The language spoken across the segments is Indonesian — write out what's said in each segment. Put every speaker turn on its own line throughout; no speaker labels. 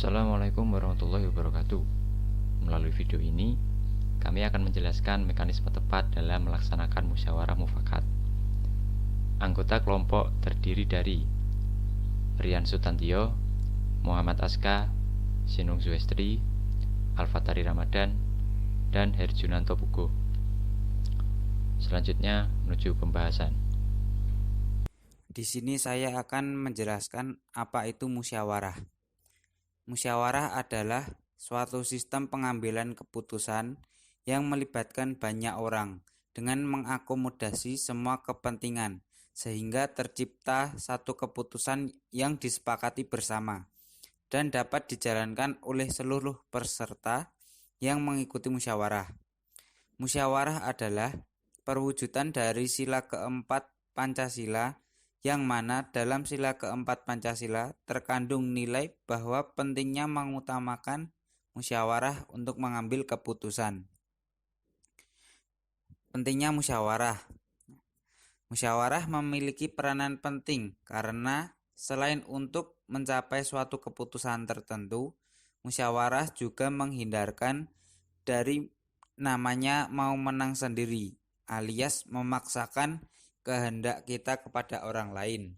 Assalamualaikum warahmatullahi wabarakatuh. Melalui video ini, kami akan menjelaskan mekanisme tepat dalam melaksanakan musyawarah mufakat. Anggota kelompok terdiri dari Rian Sutantio, Muhammad Aska, Sinung Zuestri, Alfatari Ramadan, dan Herjunanto Pugo. Selanjutnya menuju pembahasan.
Di sini saya akan menjelaskan apa itu musyawarah. Musyawarah adalah suatu sistem pengambilan keputusan yang melibatkan banyak orang dengan mengakomodasi semua kepentingan sehingga tercipta satu keputusan yang disepakati bersama dan dapat dijalankan oleh seluruh peserta yang mengikuti musyawarah. Musyawarah adalah perwujudan dari sila keempat Pancasila yang mana dalam sila keempat Pancasila terkandung nilai bahwa pentingnya mengutamakan musyawarah untuk mengambil keputusan. Pentingnya musyawarah. Musyawarah memiliki peranan penting karena selain untuk mencapai suatu keputusan tertentu, musyawarah juga menghindarkan dari namanya mau menang sendiri, alias memaksakan kehendak kita kepada orang lain.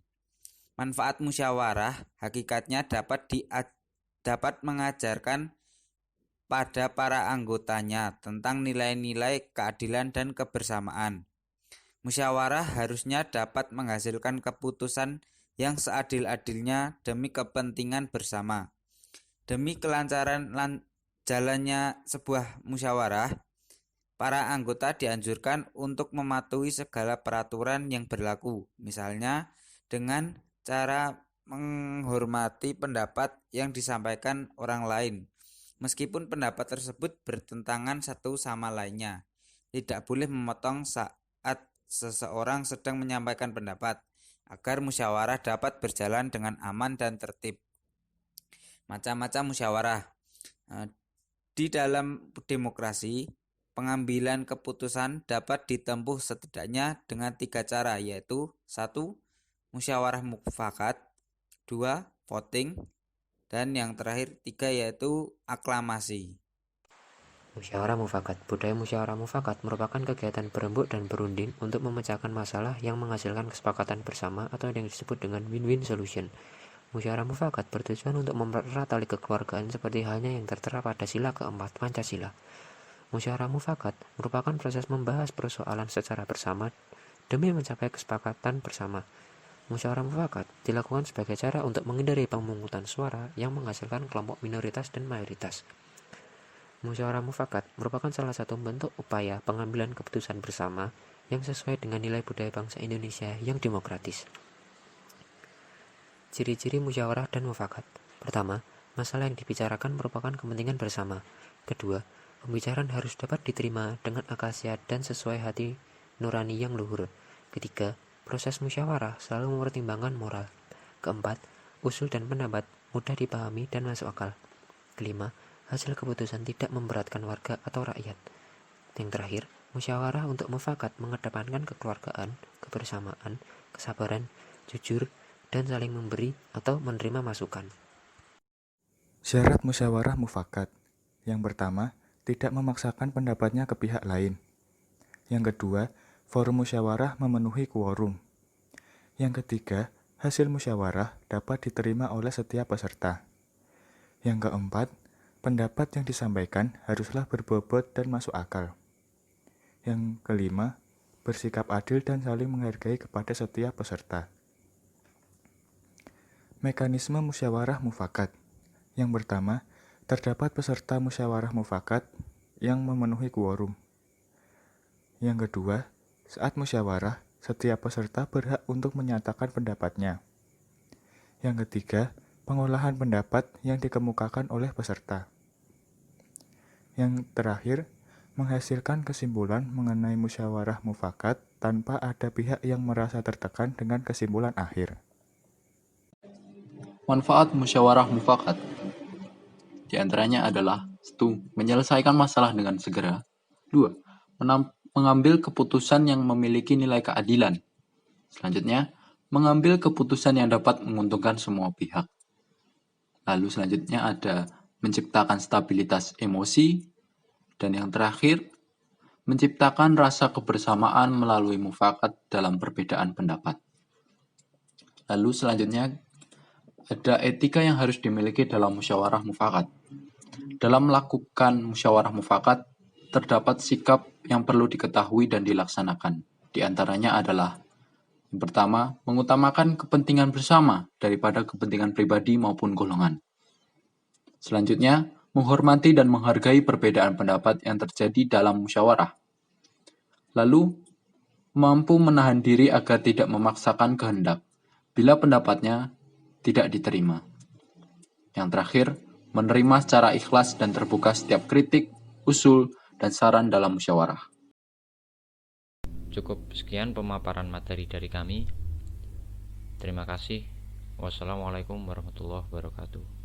Manfaat musyawarah hakikatnya dapat mengajarkan pada para anggotanya tentang nilai-nilai keadilan dan kebersamaan. Musyawarah harusnya dapat menghasilkan keputusan yang seadil-adilnya demi kepentingan bersama. Demi kelancaran jalannya sebuah musyawarah, para anggota dianjurkan untuk mematuhi segala peraturan yang berlaku, misalnya dengan cara menghormati pendapat yang disampaikan orang lain, meskipun pendapat tersebut bertentangan satu sama lainnya. Tidak boleh memotong saat seseorang sedang menyampaikan pendapat, agar musyawarah dapat berjalan dengan aman dan tertib. Macam-macam musyawarah. Di dalam demokrasi, pengambilan keputusan dapat ditempuh setidaknya dengan 3 cara, yaitu 1. Musyawarah mufakat, 2. Voting, dan yang terakhir 3 yaitu aklamasi.
Musyawarah mufakat. Budaya musyawarah mufakat merupakan kegiatan berembuk dan berunding untuk memecahkan masalah yang menghasilkan kesepakatan bersama atau yang disebut dengan win-win solution. Musyawarah mufakat bertujuan untuk mempererat tali kekeluargaan seperti halnya yang tertera pada sila keempat Pancasila. Musyawarah mufakat merupakan proses membahas persoalan secara bersama demi mencapai kesepakatan bersama. Musyawarah mufakat dilakukan sebagai cara untuk menghindari pemungutan suara yang menghasilkan kelompok minoritas dan mayoritas. Musyawarah mufakat merupakan salah satu bentuk upaya pengambilan keputusan bersama yang sesuai dengan nilai budaya bangsa Indonesia yang demokratis. Ciri-ciri musyawarah dan mufakat. Pertama, masalah yang dibicarakan merupakan kepentingan bersama. Kedua, pembicaraan harus dapat diterima dengan akal sehat dan sesuai hati nurani yang luhur. Ketiga, proses musyawarah selalu mempertimbangkan moral. Keempat, usul dan pendapat mudah dipahami dan masuk akal. Kelima, hasil keputusan tidak memberatkan warga atau rakyat. Yang terakhir, musyawarah untuk mufakat mengedepankan kekeluargaan, kebersamaan, kesabaran, jujur, dan saling memberi atau menerima masukan.
Syarat musyawarah mufakat. Yang pertama, tidak memaksakan pendapatnya ke pihak lain. Yang kedua, forum musyawarah memenuhi quorum. Yang ketiga, hasil musyawarah dapat diterima oleh setiap peserta. Yang keempat, pendapat yang disampaikan haruslah berbobot dan masuk akal. Yang kelima, bersikap adil dan saling menghargai kepada setiap peserta. Mekanisme musyawarah mufakat. Yang pertama, terdapat peserta musyawarah mufakat yang memenuhi quorum. Yang kedua, saat musyawarah, setiap peserta berhak untuk menyatakan pendapatnya. Yang ketiga, pengolahan pendapat yang dikemukakan oleh peserta. Yang terakhir, menghasilkan kesimpulan mengenai musyawarah mufakat tanpa ada pihak yang merasa tertekan dengan kesimpulan akhir.
Manfaat musyawarah mufakat di antaranya adalah 1. Menyelesaikan masalah dengan segera. 2. Mengambil keputusan yang memiliki nilai keadilan. Selanjutnya, mengambil keputusan yang dapat menguntungkan semua pihak. Lalu selanjutnya ada menciptakan stabilitas emosi. Dan yang terakhir, menciptakan rasa kebersamaan melalui mufakat dalam perbedaan pendapat. Lalu selanjutnya ada etika yang harus dimiliki dalam musyawarah mufakat. Dalam melakukan musyawarah mufakat, terdapat sikap yang perlu diketahui dan dilaksanakan. Di antaranya adalah yang pertama, mengutamakan kepentingan bersama daripada kepentingan pribadi maupun golongan. Selanjutnya, menghormati dan menghargai perbedaan pendapat yang terjadi dalam musyawarah. Lalu, mampu menahan diri agar tidak memaksakan kehendak bila pendapatnya tidak diterima. Yang terakhir, menerima secara ikhlas dan terbuka setiap kritik, usul, dan saran dalam musyawarah.
Cukup sekian pemaparan materi dari kami. Terima kasih. Wassalamualaikum warahmatullahi wabarakatuh.